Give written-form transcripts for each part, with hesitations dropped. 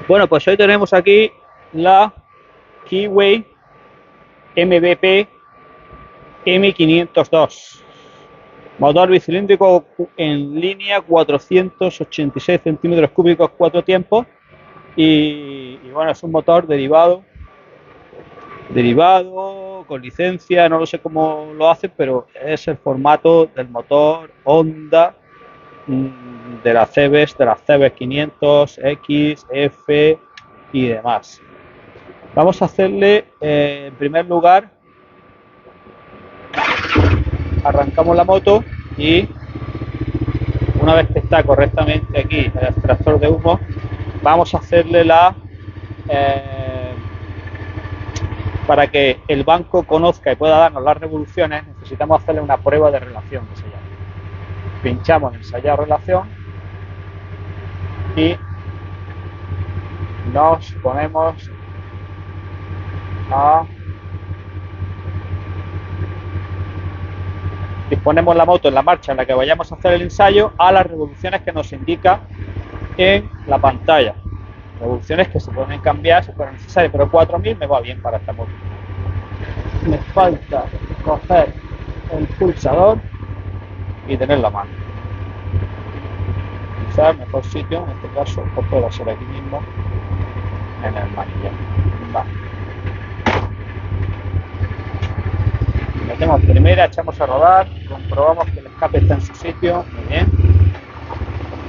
Bueno, pues hoy tenemos aquí la Kiwi MVP M502. Motor bicilíndrico en línea, 486 centímetros cúbicos, 4 tiempos. Y bueno, es un motor derivado, con licencia, no lo sé cómo lo hacen, pero es el formato del motor Honda de las CBs 500, X, F y demás. Vamos a hacerle, en primer lugar, arrancamos la moto y una vez que está correctamente aquí el extractor de humo, vamos a hacerle para que el banco conozca y pueda darnos las revoluciones, necesitamos hacerle una prueba de relación que se llama. Pinchamos en ensayar relación y nos ponemos a disponemos la moto en la marcha en la que vayamos a hacer el ensayo a las revoluciones que nos indica en la pantalla. Revoluciones que se pueden cambiar si fuera necesario, pero 4000 me va bien para esta moto. Me falta coger el pulsador y tener la mano. Quizás el mejor sitio en este caso pues puede ser aquí mismo en el manillar. Vale. Metemos primera, echamos a rodar, comprobamos que el escape está en su sitio, muy bien.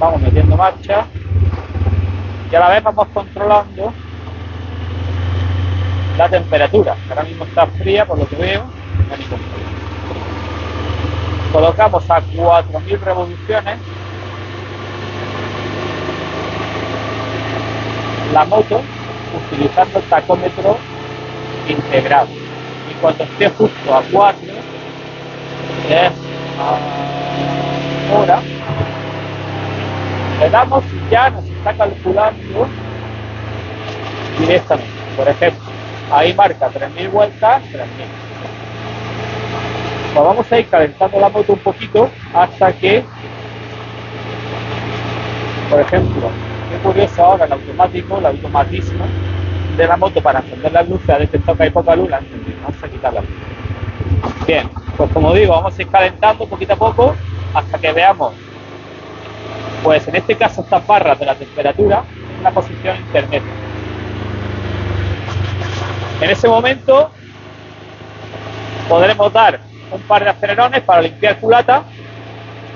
Vamos metiendo marcha y a la vez vamos controlando la temperatura, que ahora mismo está fría por lo que veo, no hay ningún problema. Colocamos a 4000 revoluciones la moto utilizando el tacómetro integrado. Y cuando esté justo a 4, que es ahora, le damos y ya nos está calculando directamente. Por ejemplo, ahí marca 3000 vueltas, 3000. Pues vamos a ir calentando la moto un poquito hasta que, por ejemplo, qué curioso ahora el automatismo de la moto para encender las luces ha detectado que hay poca luz, la encendemos, vamos a quitar la luz. Bien, pues como digo, vamos a ir calentando poquito a poco hasta que veamos, pues en este caso estas barras de la temperatura en una posición intermedia. En ese momento podremos dar un par de acelerones para limpiar culata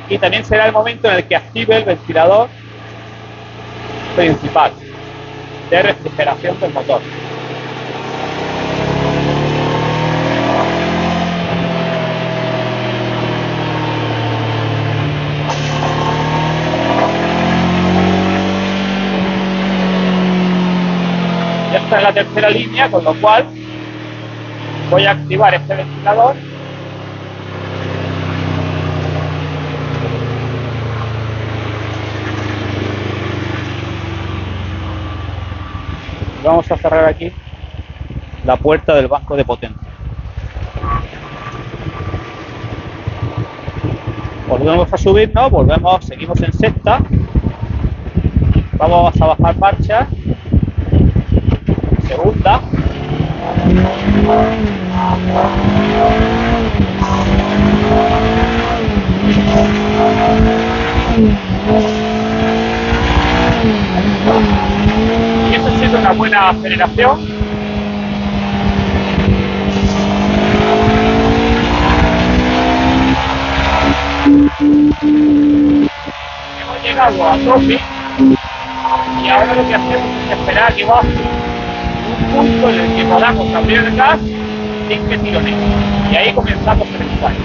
y también será el momento en el que active el ventilador principal de refrigeración del motor. Ya está en la tercera línea, con lo cual voy a activar este ventilador y vamos a cerrar aquí la puerta del banco de potencia. Volvemos a subirnos, seguimos en sexta, vamos a bajar marcha, segunda, y eso ha sido una buena aceleración. Hemos llegado a tope y ahora lo que hacemos es esperar que baje un punto en el que podamos abrir el gas sin que tironee, y ahí comenzamos el ensayo.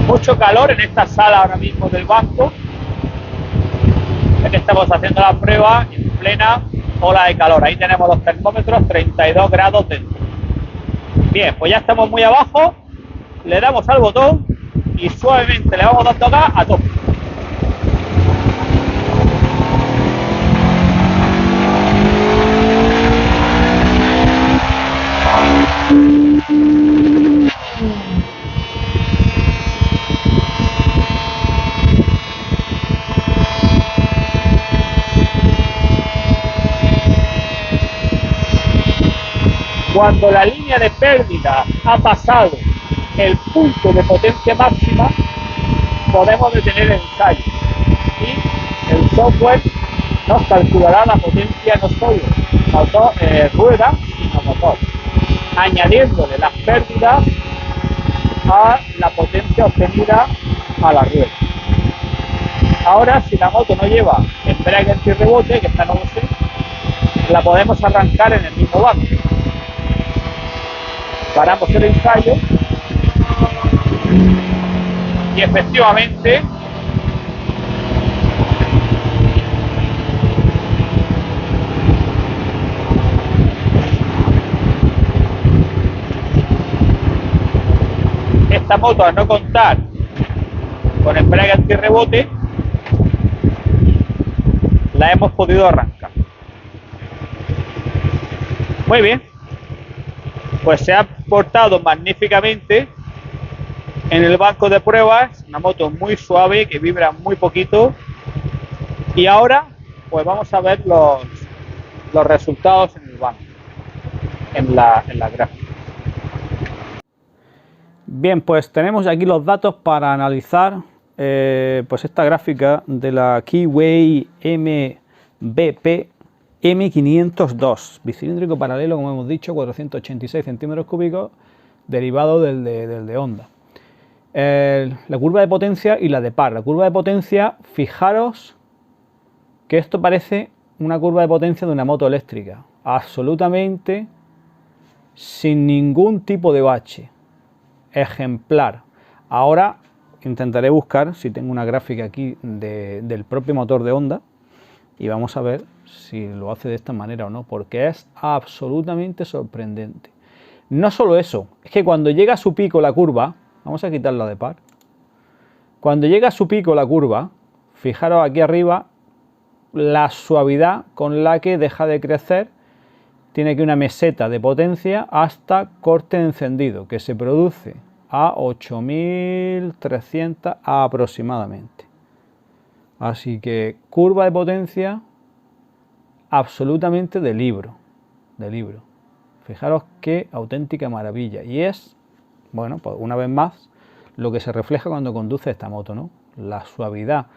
Mucho calor en esta sala ahora mismo del banco, ya que estamos haciendo la prueba en plena ola de calor. Ahí tenemos los termómetros, 32 grados dentro. Bien, pues ya estamos muy abajo, le damos al botón y suavemente le vamos dando gas a tope. Cuando la línea de pérdida ha pasado el punto de potencia máxima, podemos detener el ensayo y el software nos calculará la potencia no solo rueda, sino motor, añadiéndole las pérdidas a la potencia obtenida a la rueda. Ahora, si la moto no lleva embrague antirrebote, que esta no lo sé, la podemos arrancar en el mismo banco. Paramos el ensayo y efectivamente esta moto, al no contar con embrague antirrebote, la hemos podido arrancar. Muy bien, pues se ha portado magníficamente en el banco de pruebas, una moto muy suave que vibra muy poquito. Y ahora pues vamos a ver los resultados en el banco, en la gráfica. Bien, pues tenemos aquí los datos para analizar pues esta gráfica de la Keyway MVP M502, bicilíndrico paralelo, como hemos dicho, 486 centímetros cúbicos, derivado del de Honda. La curva de potencia y la de par. La curva de potencia, fijaros que esto parece una curva de potencia de una moto eléctrica, absolutamente sin ningún tipo de bache, ejemplar. Ahora intentaré buscar si tengo una gráfica aquí del propio motor de Honda y vamos a ver si lo hace de esta manera o no, porque es absolutamente sorprendente. No solo eso, es que cuando llega a su pico la curva, vamos a quitarla de par, cuando llega a su pico la curva, fijaros aquí arriba la suavidad con la que deja de crecer, tiene aquí una meseta de potencia hasta corte de encendido, que se produce a 8300 aproximadamente. Así que curva de potencia absolutamente de libro. Fijaros qué auténtica maravilla. Y es, bueno, pues una vez más, lo que se refleja cuando conduce esta moto, ¿no? La suavidad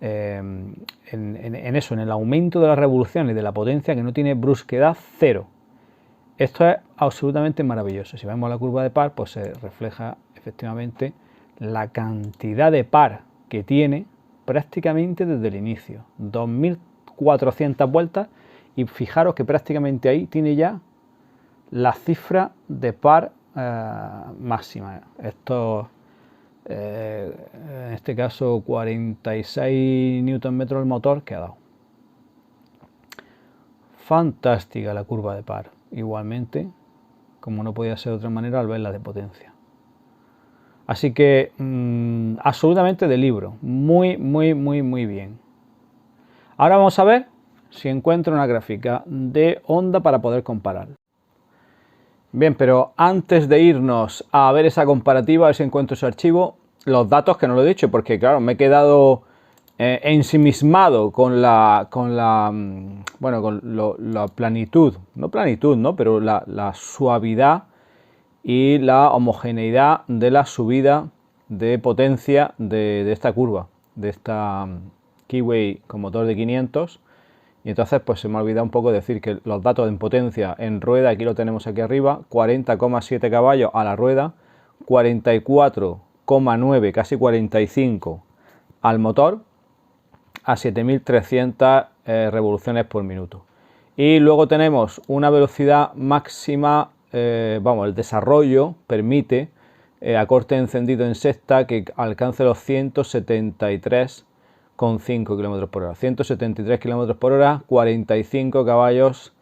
en eso, en el aumento de las revoluciones y de la potencia, que no tiene brusquedad, cero. Esto es absolutamente maravilloso. Si vemos la curva de par, pues se refleja efectivamente la cantidad de par que tiene prácticamente desde el inicio. 2400 vueltas y fijaros que prácticamente ahí tiene ya la cifra de par máxima. Esto, en este caso 46 Nm el motor que ha dado. Fantástica la curva de par, igualmente, como no podía ser de otra manera al ver la de potencia. Así que absolutamente de libro, muy bien. Ahora vamos a ver si encuentro una gráfica de Honda para poder comparar. Bien, pero antes de irnos a ver esa comparativa, a ver si encuentro ese archivo, los datos que no lo he dicho, porque claro, me he quedado ensimismado con la planitud, ¿no? Pero la suavidad y la homogeneidad de la subida de potencia de esta curva, de esta Keyway con motor de 500. Y entonces pues se me ha olvidado un poco decir que los datos en potencia en rueda, aquí lo tenemos aquí arriba, 40,7 caballos a la rueda, 44,9, casi 45 al motor, a 7300 revoluciones por minuto. Y luego tenemos una velocidad máxima, el desarrollo permite a corte encendido en sexta que alcance los 173,5 km por hora, 173 km por hora, 45 caballos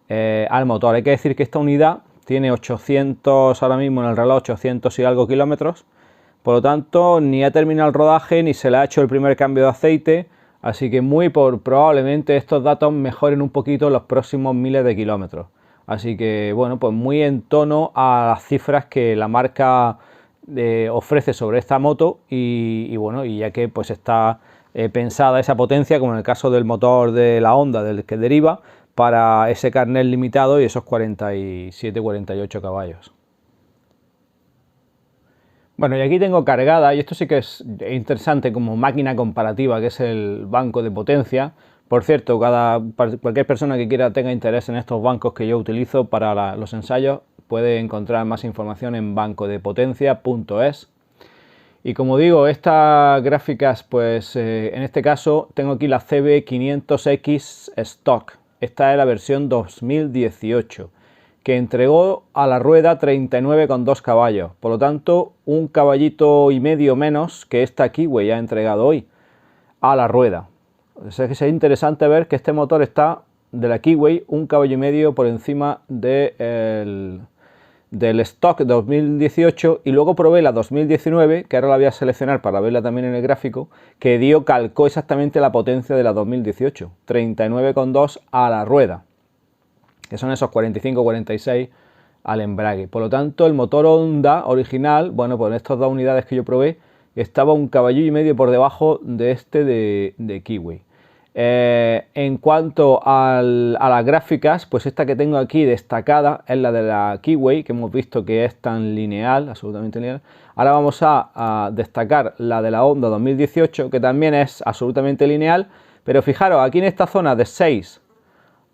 al motor. Hay que decir que esta unidad tiene 800, ahora mismo en el reloj 800 y algo kilómetros, por lo tanto ni ha terminado el rodaje ni se le ha hecho el primer cambio de aceite, así que probablemente estos datos mejoren un poquito en los próximos miles de kilómetros. Así que bueno, pues muy en tono a las cifras que la marca ofrece sobre esta moto y bueno, y ya que pues está pensada esa potencia, como en el caso del motor de la Honda del que deriva, para ese carnet limitado y esos 47-48 caballos. Bueno, y aquí tengo cargada, y esto sí que es interesante como máquina comparativa, que es el banco de potencia. Por cierto, cualquier persona que tenga interés en estos bancos que yo utilizo para los ensayos puede encontrar más información en bancodepotencia.es. Y como digo, estas gráficas, pues en este caso tengo aquí la CB500X Stock. Esta es la versión 2018, que entregó a la rueda 39,2 caballos. Por lo tanto, un caballito y medio menos que esta Kiwi ha entregado hoy a la rueda. O sea que es interesante ver que este motor está de la Kiwi un caballo y medio por encima del stock 2018, y luego probé la 2019, que ahora la voy a seleccionar para verla también en el gráfico, que calcó exactamente la potencia de la 2018, 39,2 a la rueda, que son esos 45-46 al embrague. Por lo tanto, el motor Honda original, bueno, pues en estas dos unidades que yo probé, estaba un caballo y medio por debajo de este de Kiwi. En cuanto a las gráficas, pues esta que tengo aquí destacada es la de la Kiwi, que hemos visto que es tan lineal, absolutamente lineal. Ahora vamos a destacar la de la Honda 2018, que también es absolutamente lineal, pero fijaros, aquí en esta zona de 6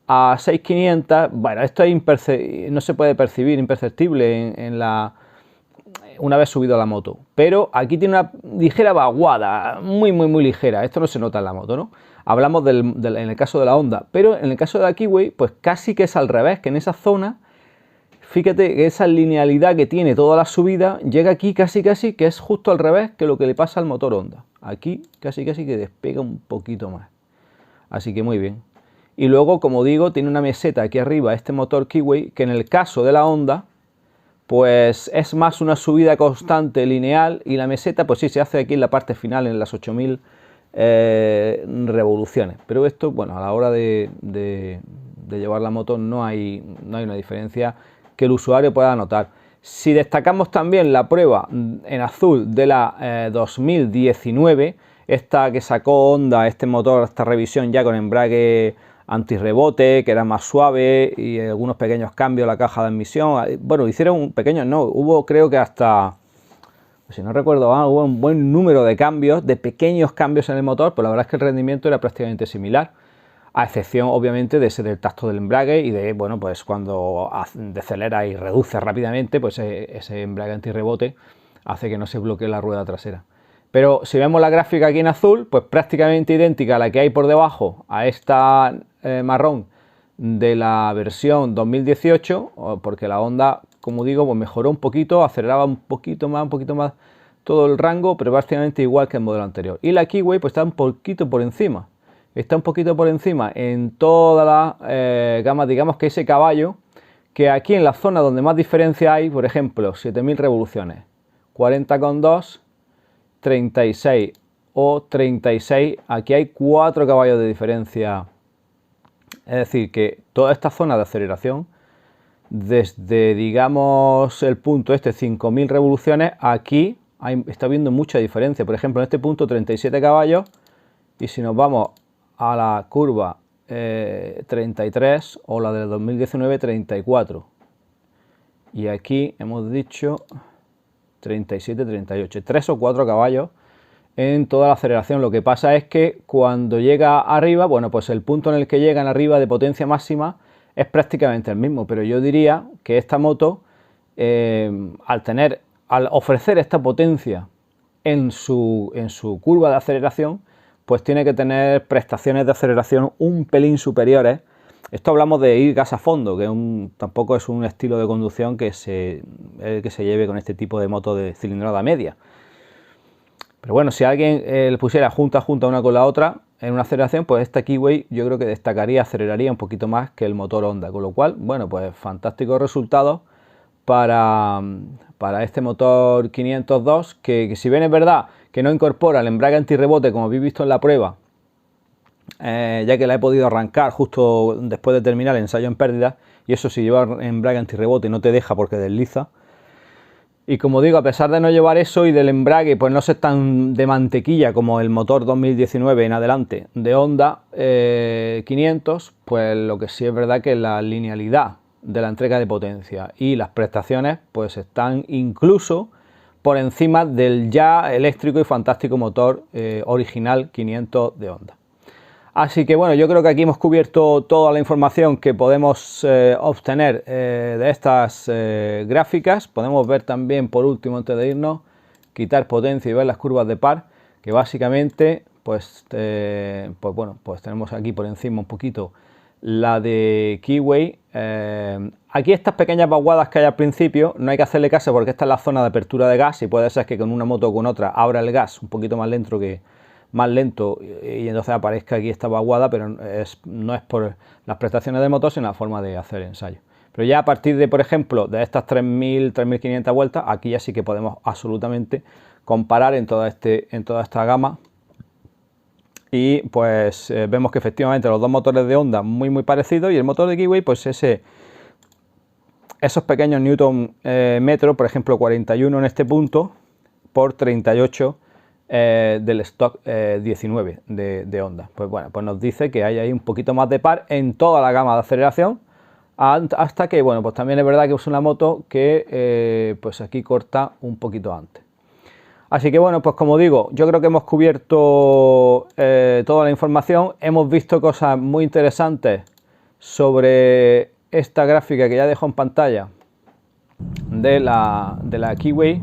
a 6.500, bueno, esto es no se puede percibir, imperceptible una vez subido a la moto, pero aquí tiene una ligera vaguada, muy ligera. Esto no se nota en la moto, ¿no? Hablamos en el caso de la Honda, pero en el caso de la Kiwi, pues casi que es al revés, que en esa zona, fíjate que esa linealidad que tiene toda la subida, llega aquí casi que es justo al revés que lo que le pasa al motor Honda. Aquí casi que despega un poquito más. Así que muy bien. Y luego, como digo, tiene una meseta aquí arriba, este motor Kiwi, que en el caso de la Honda, pues es más una subida constante lineal, y la meseta pues sí se hace aquí en la parte final, en las 8000 revoluciones, pero esto, bueno, a la hora de llevar la moto no hay una diferencia que el usuario pueda notar. Si destacamos también la prueba en azul de la 2019, esta que sacó Honda, este motor, esta revisión ya con embrague antirrebote, que era más suave, y algunos pequeños cambios en la caja de admisión. Bueno, hicieron pequeños, no, hubo creo que hasta, si no recuerdo, hubo un buen número de cambios, de pequeños cambios en el motor, pero la verdad es que el rendimiento era prácticamente similar, a excepción obviamente de ese del tacto del embrague y de, bueno, pues cuando decelera y reduce rápidamente, pues ese embrague antirrebote hace que no se bloquee la rueda trasera. Pero si vemos la gráfica aquí en azul, pues prácticamente idéntica a la que hay por debajo, a esta marrón de la versión 2018, porque la Honda, como digo, pues mejoró un poquito, aceleraba un poquito más todo el rango, pero prácticamente igual que el modelo anterior. Y la Kiwi pues está un poquito por encima, en toda la gama, digamos que ese caballo, que aquí en la zona donde más diferencia hay, por ejemplo, 7000 revoluciones, 40,2, 36 o 36, aquí hay 4 caballos de diferencia. Es decir, que toda esta zona de aceleración, desde, digamos, el punto 5000 revoluciones, aquí está habiendo mucha diferencia. Por ejemplo, en este punto 37 caballos, y si nos vamos a la curva 33 o la del 2019, 34. Y aquí hemos dicho 37, 38, 3 o 4 caballos en toda la aceleración. Lo que pasa es que cuando llega arriba, bueno, pues el punto en el que llegan arriba de potencia máxima es prácticamente el mismo, pero yo diría que esta moto, al ofrecer esta potencia en su curva de aceleración, pues tiene que tener prestaciones de aceleración un pelín superiores. Esto hablamos de ir gas a fondo, que tampoco es un estilo de conducción que se lleve con este tipo de moto de cilindrada media. Pero bueno, si alguien le pusiera junta una con la otra en una aceleración, pues esta Kiwi yo creo que aceleraría un poquito más que el motor Honda, con lo cual, bueno, pues fantásticos resultados para este motor 502, que si bien es verdad que no incorpora el embrague antirrebote como habéis visto en la prueba, ya que la he podido arrancar justo después de terminar el ensayo en pérdida, y eso si lleva embrague antirrebote no te deja porque desliza. Y como digo, a pesar de no llevar eso y del embrague pues no ser tan de mantequilla como el motor 2019 en adelante de Honda 500, pues lo que sí es verdad que la linealidad de la entrega de potencia y las prestaciones pues están incluso por encima del ya eléctrico y fantástico motor original 500 de Honda. Así que bueno, yo creo que aquí hemos cubierto toda la información que podemos obtener de estas gráficas. Podemos ver también, por último, antes de irnos, quitar potencia y ver las curvas de par, que básicamente pues bueno, pues tenemos aquí por encima un poquito la de Keyway. Aquí estas pequeñas vaguadas que hay al principio no hay que hacerle caso porque esta es la zona de apertura de gas y puede ser que con una moto o con otra abra el gas un poquito más lento y entonces aparezca aquí esta vaguada, pero no es por las prestaciones del motor sino la forma de hacer el ensayo. Pero ya a partir de, por ejemplo, de estas 3.000, 3.500 vueltas, aquí ya sí que podemos absolutamente comparar en toda esta gama. Y pues vemos que efectivamente los dos motores de Honda muy parecidos y el motor de Keyway pues esos pequeños newton metros, por ejemplo 41 en este punto por 38 del stock 19 de Honda. Pues bueno, pues nos dice que hay ahí un poquito más de par en toda la gama de aceleración, hasta que bueno, pues también es verdad que es una moto que pues aquí corta un poquito antes. Así que bueno, pues como digo, yo creo que hemos cubierto toda la información, hemos visto cosas muy interesantes sobre esta gráfica que ya dejo en pantalla de la Keyway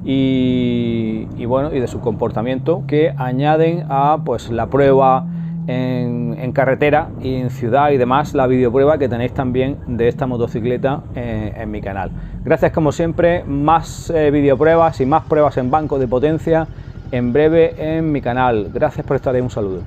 y bueno, y de su comportamiento, que añaden a pues la prueba en carretera y en ciudad y demás, la videoprueba que tenéis también de esta motocicleta en mi canal. Gracias como siempre, más videopruebas y más pruebas en banco de potencia en breve en mi canal. Gracias por estar ahí, un saludo.